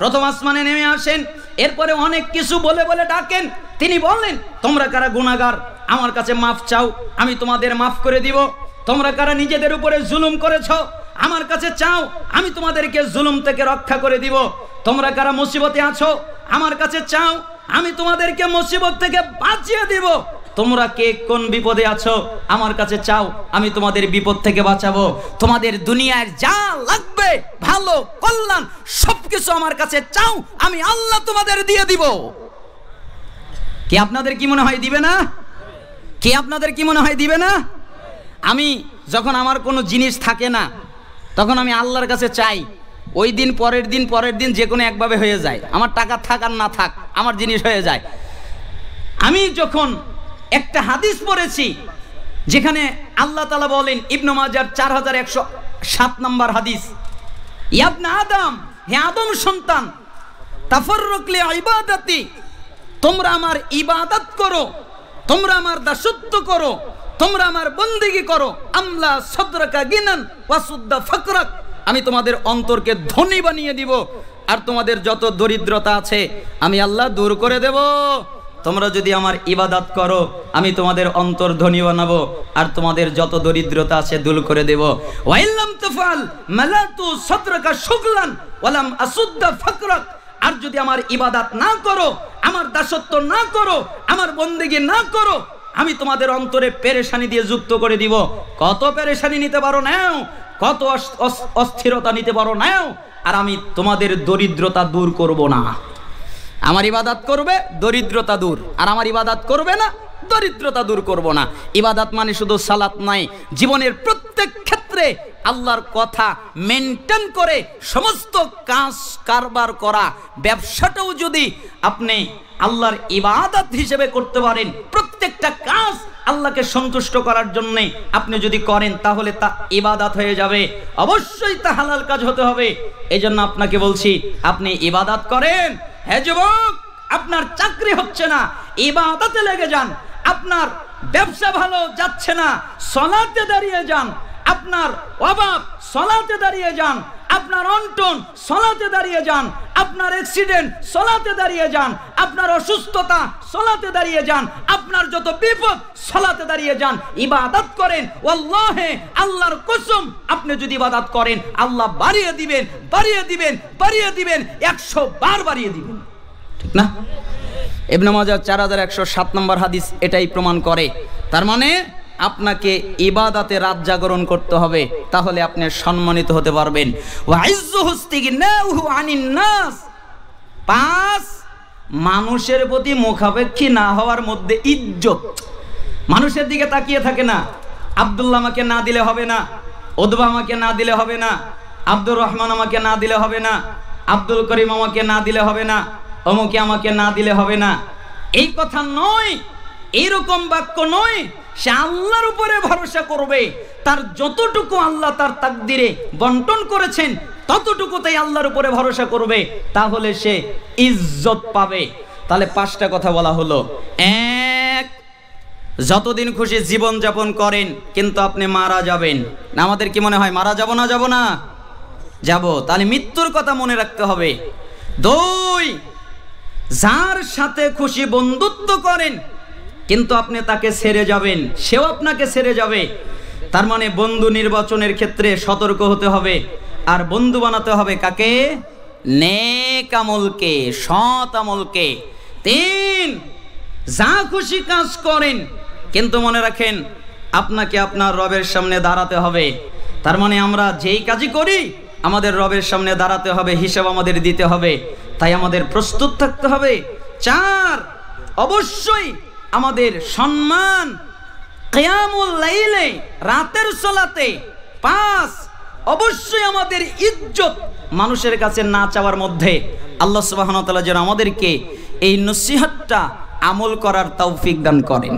প্রথম আসমানে নেমে আসেন, এরপরে অনেক কিছু বলে বলে ডাকেন। তিনি বললেন, তোমরা কারা গুনাহগার আমার কাছে মাফ চাও, আমি তোমাদের মাফ করে দিব। তোমরা কারা নিজেদের উপরে জুলুম করেছো আমার কাছে চাও, আমি তোমাদেরকে জুলুম থেকে রক্ষা করে দিব। তোমরা কারা মুসিবতে আছো আমার কাছে চাও, আমি তোমাদেরকে মুসিবত থেকে বাঁচিয়ে দিব। তোমরা কে কোন বিপদে আছো আমার কাছে চাও, আমি তোমাদের বিপদ থেকে বাঁচাবো। তোমাদের দুনিয়ার যা লাগবে ভালো কল্যাণ সবকিছু আমার কাছে চাও, আমি আল্লাহ তোমাদের দিয়ে দিব। কি আপনাদের কি মনে হয় দিবে না? কি আপনাদের কি মনে হয় দিবে না? আমি যখন আমার কোনো জিনিস থাকে না তখন আমি আল্লাহর কাছে চাই, ওই দিন পরের দিন যে কোনো একভাবে হয়ে যায়। আমার টাকা থাক আর না থাক আমার জিনিস হয়ে যায়। আমি যখন একটা হাদিস পড়েছি যেখানে আল্লাহ তাআলা বলেন, ইবনে মাজার 4107 নম্বর হাদিস, ইবনে আদম, হে আদম সন্তান, তাফাররুক লি ইবাদাতি, তোমরা আমার ইবাদত করো, তোমরা আমার দাসত্ব করো, তোমরা আমার বন্দেগী করো। আমলা সদরাকা গিনান ওয়াসুদ্দা ফাকরাক, আমি তোমাদের অন্তরকে ধনী বানিয়ে দিব, আর তোমাদের যত দরিদ্রতা আছে আমি আল্লাহ দূর করে দেব। তোমরা যদি আমার ইবাদত করো আমি তোমাদের অন্তর ধনী বানাবো, আর তোমাদের যত দরিদ্রতা আছে দূর করে দেব। ওয়াইল্লাম তাফআল মালাতু সদরাকা শুগলান ওয়ালাম আসুদ্দা ফাকরাক, আর যদি আমার ইবাদত না করো, আমার দাসত্ব না করো, আমার বন্দেগী না করো, আমি তোমাদের অন্তরে পেরেশানি দিয়ে যুক্ত করে দিব। কত পেরেশানি নিতে পারো নাও, কত অস্থিরতা নিতে পারো নাও, আর আমি তোমাদের দরিদ্রতা দূর করব না। আমার ইবাদত করবে দরিদ্রতা দূর, আর আমার ইবাদত করবে না দরিদ্রতা দূর করব না। ইবাদত মানে শুধু সালাত নাই, জীবনের প্রত্যেক ক্ষেত্রে আল্লাহর কথা মেনটেন করে সমস্ত কাজ কারবার করা। ব্যবসাটাও যদি আপনি আল্লাহর ইবাদত হিসেবে করতে পারেন, প্রত্যেকটা কাজ আল্লাহকে সন্তুষ্ট করার জন্য আপনি যদি করেন তাহলে তা ইবাদত হয়ে যাবে। অবশ্যই তা হালাল কাজ হতে হবে। এই জন্য আপনাকে বলছি, আপনি ইবাদত করেন। হ্যাঁ যুবক, আপনার চাকরি হচ্ছে না, ইবাদতে লেগে যান। আপনার ব্যবসা ভালো যাচ্ছে না, সালাতে দাঁড়িয়ে যান। আপনার অভাব, সালাতে দাঁড়িয়ে যান। আপনার অনটন, সালাতে দাঁড়িয়ে যান। আপনার অ্যাক্সিডেন্ট, সালাতে দাঁড়িয়ে যান। আপনার অসুস্থতা, সালাতে দাঁড়িয়ে যান। আপনার যত বিপদ, সালাতে দাঁড়িয়ে যান। ইবাদত করেন। ওয়াল্লাহি, আল্লাহর কসম, আপনি যদি ইবাদত করেন আল্লাহ বাড়িয়ে দিবেন, বাড়িয়ে দিবেন, বাড়িয়ে দিবেন, 100 বার বাড়িয়ে দিবেন। ঠিক না? ইবনে মাজাহ 4107 নম্বর হাদিস এটাই প্রমাণ করে। তার মানে আপনাকে ইবাদতে রাত জাগরণ করতে হবে, তাহলে আপনি সম্মানিত হতে পারবেন। পাঁচ, মানুষের প্রতি মুখাপেক্ষী না হওয়ার মধ্যে ইজ্জত। মানুষের দিকে তাকিয়ে থাকে না, আব্দুল্লাহ আমাকে না দিলে হবে না, উদবা আমাকে না দিলে হবে না, আব্দুর রহমান আমাকে না দিলে হবে না, আব্দুল করিম আমাকে না দিলে হবে না, অমুকে আমাকে না দিলে হবে না। এই কথা নয়, এইরকম বাক্য নয়। সে আল্লাহর উপরে ভরসা করবে, তার যতটুকু আল্লাহ তার তাকদিরে বন্টন করেছেন ততটুকুতেই আল্লাহর উপরে ভরসা করবে, তাহলে সে ইজ্জত পাবে। তাহলে 5টা কথা বলা হলো। 1, যতদিন খুশি জীবন যাপন করেন, কিন্তু আপনি মারা যাবেন। আমাদের কি মনে হয় মারা যাব না? যাব না? যাব। তাহলে মৃত্যুর কথা মনে রাখতে হবে। 2, যার সাথে খুশি বন্ধুত্ব করেন, কিন্তু আপনি তাকে ছেড়ে যাবেন, সেও আপনাকে ছেড়ে যাবে। তার মানে বন্ধু নির্বাচনের ক্ষেত্রে সতর্ক হতে হবে। আর বন্ধু বানাতে হবে কাকে? নেক আমলকে, সৎ আমলকে। 3, যা খুশি কাজ করেন, কিন্তু মনে রাখেন আপনাকে আপনার রবের সামনে দাঁড়াতে হবে। তার মানে আমরা যেই কাজই করি আমাদের রবের সামনে দাঁড়াতে হবে, হিসাব আমাদের দিতে হবে, তাই আমাদের প্রস্তুত থাকতে হবে। 4, অবশ্যই আমাদের সম্মান কিয়ামুল লাইলে, রাতের সালাতে। 5, অবশ্যই আমাদের ইজ্জত মানুষের কাছে না চাওয়ার মধ্যে। আল্লাহ সুবহানাহু ওয়া তাআলা যেন আমাদেরকে এই নসিহতটা আমল করার তৌফিক দান করেন।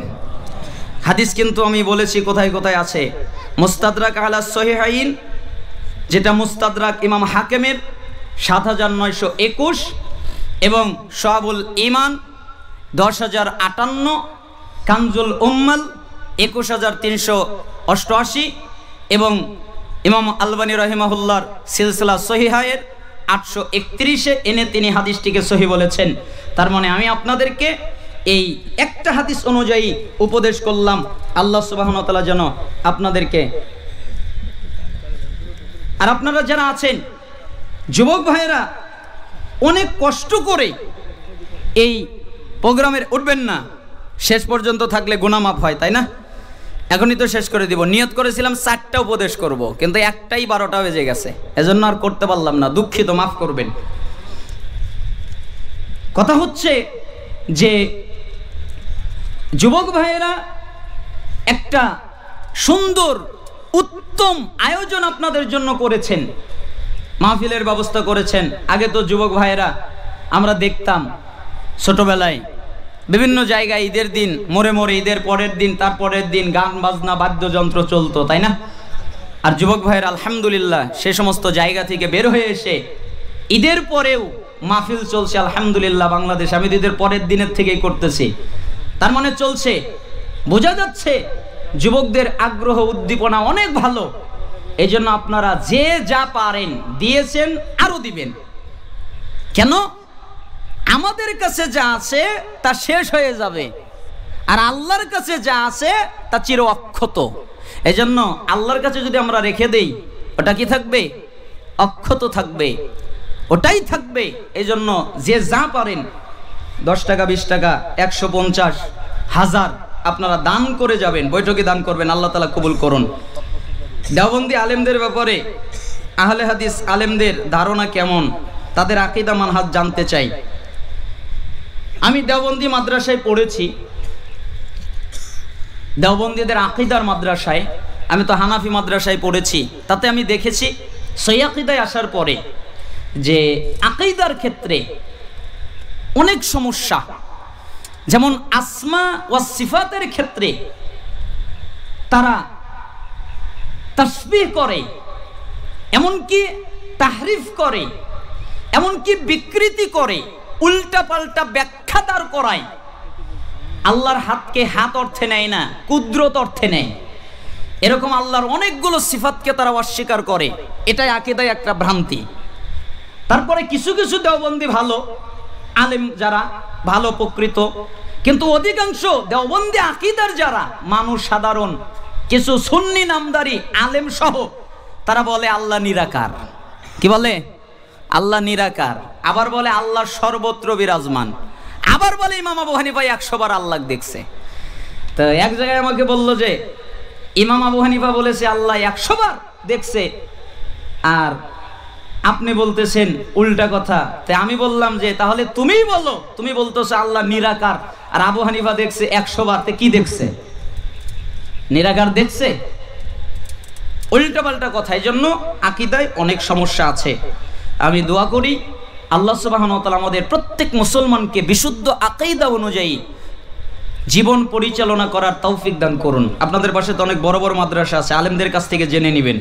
হাদিস কিন্তু আমি বলেছি কোথায় কোথায় আছে। মুস্তাদরাক আলা সহিহাইন, যেটা মুস্তাদরাক ইমাম হাকিমের 7921, এবং শুআবুল ঈমান 10058, কানজুল উম্মাল 21388, এবং ইমাম আলবানী রাহিমাহুল্লাহর সিলসিলা সহিহায়ের 831-এ এনে তিনি হাদিসটিকে সহিহ বলেছেন। তার মানে আমি আপনাদেরকে এই একটা হাদিস অনুযায়ী উপদেশ করলাম, আল্লাহ সুবহানাহু ওয়া তাআলা যেন আপনাদেরকে, আর আপনারা যারা আছেন যুবক ভাইয়েরা অনেক কষ্ট করে এই প্রোগ্রামের উঠবেন না, শেষ পর্যন্ত থাকলে গুনাহ মাফ হয়, তাই না? এখনই তো শেষ করে দিব। নিয়ত করেছিলাম 4টা উপদেশ করব, কিন্তু একটাই 12টা বেজে গেছে, এজন্য আর করতে পারলাম না, দুঃখিত, মাফ করবেন। কথা হচ্ছে যে যুবক ভাইয়েরা একটা সুন্দর উত্তম আয়োজন আপনাদের জন্য করেছেন, মাহফিলের ব্যবস্থা করেছেন। আগে তো যুবক ভাইয়েরা আমরা দেখতাম ছোটবেলায় বিভিন্ন জায়গায় ঈদের দিন মোড়ে মোড়ে, ঈদের পরের দিন, তার পরের দিন গান বাজনা বাদ্যযন্ত্র চলতো, তাই না? আর যুবক ভাইয়েরা আলহামদুলিল্লাহ সে সমস্ত জায়গা থেকে বের হয়ে এসে ঈদের পরেও মাহফিল চলছে আলহামদুলিল্লাহ বাংলাদেশ। আমি ঈদের পরের দিনের থেকেই করতেছি, তার মানে চলছে। বোঝা যাচ্ছে যুবকদের আগ্রহ উদ্দীপনা অনেক ভালো। এই জন্য আপনারা যে যা পারেন দিয়েছেন, আরো দিবেন। কেন? আমাদের কাছে যা আছে তা শেষ হয়ে যাবে, আর আল্লাহর কাছে যা আছে তা চির অক্ষত। এই জন্য আল্লাহর কাছে যদি আমরা রেখে দেই, ওটা কি থাকবে? অক্ষত থাকবে, ওটাই থাকবে। এই জন্য যে যা পারেন 10 টাকা, 20 টাকা, 150, 1000 আপনারা দান করে যাবেন, বৈঠকে দান করবেন, আল্লাহ তাআলা কবুল করুন। দেওবন্দি আলেমদের ব্যাপারে আহলে হাদিস আলেমদের ধারণা কেমন, তাদের আকীদা মানহাজ জানতে চাই। আমি দেওবন্দি মাদ্রাসায় পড়েছি, দেওবন্দিদের আকীদার মাদ্রাসায়। আমি তো হানাফি মাদ্রাসায় পড়েছি, তাতে আমি দেখেছি সহি আকীদায় আসার পরে যে আকীদার ক্ষেত্রে অনেক সমস্যা। যেমন আসমা ওয়া সিফাতের ক্ষেত্রে তারা তাসবিহ করে, এমনকি তাহরিফ করে, এমনকি বিকৃতি করে, উল্টা পাল্টা ব্যাখ্যা তার করায়। আল্লাহর হাতকে হাত অর্থে নেয় না, কুদরত অর্থে নেয়। এরকম আল্লাহর অনেকগুলো সিফাতকে তারা অস্বীকার করে। এটাই আকীদায় একটা ভ্রান্তি। তারপরে কিছু কিছু দেওবন্দি ভালো আলেম, যারা ভালো প্রকৃত, কিন্তু অধিকাংশ দেওবন্দি আকীদার যারা মানুষ, সাধারণ কিছু সুন্নি নামদারি আলেম সহ, তারা বলে আল্লাহ নিরাকার। কি বলে? আল্লাহ নিরাকার। আবার বলে আল্লাহ সর্বত্র বিরাজমান। আবার বলে ইমাম আবু হানিফা 100 বার আল্লাহ দেখছে। তো এক জায়গায় আমাকে বলল যে ইমাম আবু হানিফা বলেছে আল্লাহ 100 বার দেখছে, আর আপনি বলতেছেন উল্টা কথা। তাই আমি বললাম যে তাহলে তুমিই বলো, তুমি বলতেছো আল্লাহ নিরাকার, আর আবু হানিফা দেখছে 100 বার, তে কি দেখছে? নিরাকার দেখছে? উল্টা পাল্টা কথা। এই জন্য আকীদায় অনেক সমস্যা আছে। আমি দোয়া করি আল্লাহ সুবহানাহু ওয়া তাআলা আমাদের প্রত্যেক মুসলমানকে বিশুদ্ধ আকীদা অনুযায়ী জীবন পরিচালনা করার তৌফিক দান করুন। আপনাদের পাশে তো অনেক বড় বড় মাদ্রাসা আছে, আলেমদের কাছ থেকে জেনে নেবেন।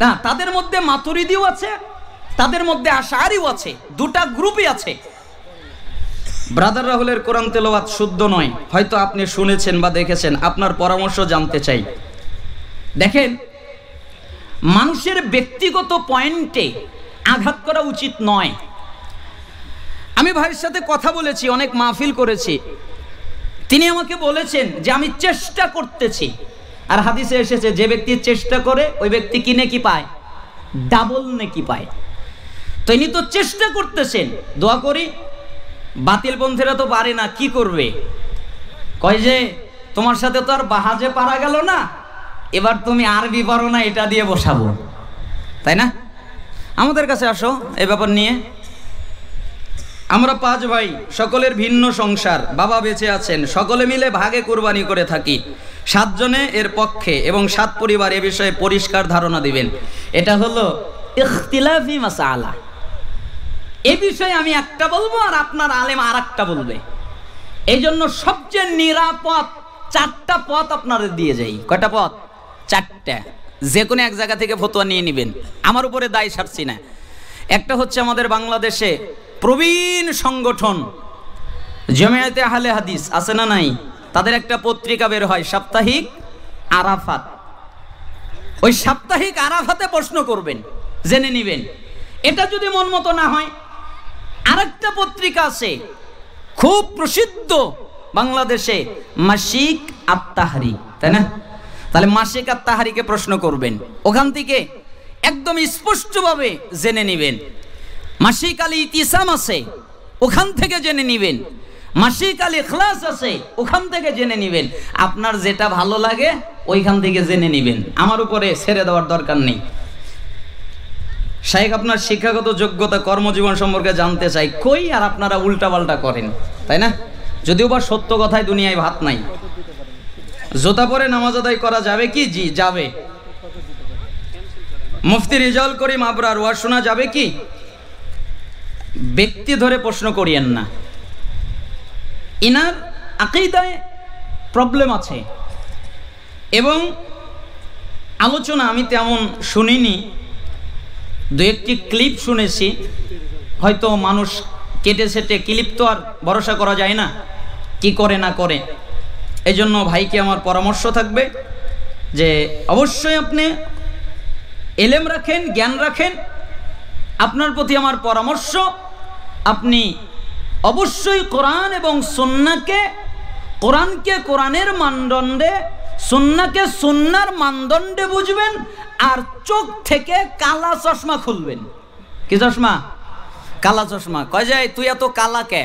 না, তাদের মধ্যে মাতুরিদিও আছে, তাদের মধ্যে আশআরীও আছে, দুটা গ্রুপই আছে। ব্রাদার রাহুলের কোরআন তেলাওয়াত শুদ্ধ নয়, হয়তো আপনি শুনেছেন বা দেখেছেন, আপনার পরামর্শ জানতে চাই। দেখেন, মানুষের ব্যক্তিগত পয়েন্টে আঘাত করা উচিত নয়। আমি ভাইয়ের সাথে কথা বলেছি, অনেক মাহফিল করেছি। তিনি আমাকে বলেছেন যে আমি চেষ্টা করতেছি, আর হাদিসে এসেছে যে ব্যক্তি চেষ্টা করে ওই ব্যক্তি কি নেকি পায়? ডাবল নেকি পায়। তো ইনি তো চেষ্টা করতেছেন। দোয়া করি, বাতিল পন্থীরা তো পারে না, কি করবে? কয় যে তোমার সাথে তো আর বাহাজে পারা গেল না, এবার তুমি আরবি পারো না, এটা দিয়ে বসাবো, তাই না? আমাদের কাছে আসো এই ব্যাপার নিয়ে। আমরা 5 ভাই, সকলের ভিন্ন সংসার, বাবা বেঁচে আছেন, সকলে মিলে ভাগে কুরবানি করে থাকি। 7 জনে এর পক্ষে এবং 7 পরিবার এ বিষয়ে পরিষ্কার ধারণা দিবেন। এটা হলো ইখতিলাফি মাসালা। এই বিষয়ে আমি একটা বলবো আর আপনার আলেম আর একটা বলবে। এই জন্য সবচেয়ে নিরাপদ 4টা পথ আপনাদের দিয়ে যাই। কয়টা পথ? 4টা। যে কোনো এক জায়গা থেকে ফতোয়া নিয়ে নেবেন, আমার উপরে দায় সারছি না। একটা হচ্ছে আমাদের বাংলাদেশে প্রবীণ সংগঠন জামিয়াতে আহলে হাদিস আছে না নাই, তাদের একটা পত্রিকা বের হয় সাপ্তাহিক আরাফাত। ওই সাপ্তাহিক আরাফাতে প্রশ্ন করবেন, জেনে নেবেন। এটা যদি মন মতো না হয়, আরেকটা পত্রিকা আছে খুব প্রসিদ্ধ বাংলাদেশে, মাসিক আত-তাহরি, তাই না? তাহলে মাসিক আত-তাহরিকে প্রশ্ন করবেন, ওখান থেকে একদম স্পষ্টভাবে জেনে নেবেন। মাসিক আল ইতিসাম আছে, ওখান থেকে জেনে নেবেন। মাসিক আল ইখলাস আছে, ওখান থেকে জেনে নেবেন। আপনার যেটা ভালো লাগে ওইখান থেকে জেনে নেবেন, আমার উপরে ছেড়ে দেওয়ার দরকার নেই। শাইখ আপনার শিক্ষাগত যোগ্যতা, কর্মজীবন সম্পর্কে জানতে চাই, কই আর আপনারা উল্টাপাল্টা করেন, তাই না? যদিও বা সত্য কথায় দুনিয়ায় ভাত নাই। জোতা পরে নামাজ আদায় করা যাবে কি? জি যাবে। মুফতি রেজাউল করিম আবরার ওয়াজ শোনা যাবে কি? ব্যক্তি ধরে প্রশ্ন করিয়েন না, ইনার আকীদায় প্রবলেম আছে এবং আলোচনা আমি তেমন শুনিনি, দু একটি ক্লিপ শুনেছি, হয়তো মানুষ কেটে সেটে, ক্লিপ তো আর ভরসা করা যায় না কি করে না করে। এই জন্য ভাইকে আমার পরামর্শ থাকবে যে অবশ্যই আপনি এলেম রাখেন, জ্ঞান রাখেন। আপনার প্রতি আমার পরামর্শ, আপনি অবশ্যই কোরআন এবং সুন্নাহকে, কোরআনকে কোরআনের মানদণ্ডে, সুন্নাহকে সুন্নাহর মানদণ্ডে বুঝবেন, আর চোখ থেকে কালা চশমা খুলবেন। কি চশমা? কালা চশমা। কয় যায় তুই এত কালা কে?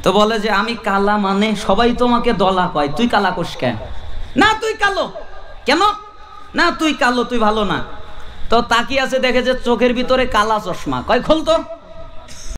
তো বলে যে আমি কালা মানে সবাই তোমাকে দলা কয়, তুই কালা কোস কে? না তুই কালো। কেন? না তুই কালো, তুই ভালো না। তো তাকিয়ে আছে, দেখে যে চোখের ভিতরে কালা চশমা। কয় খোল তো।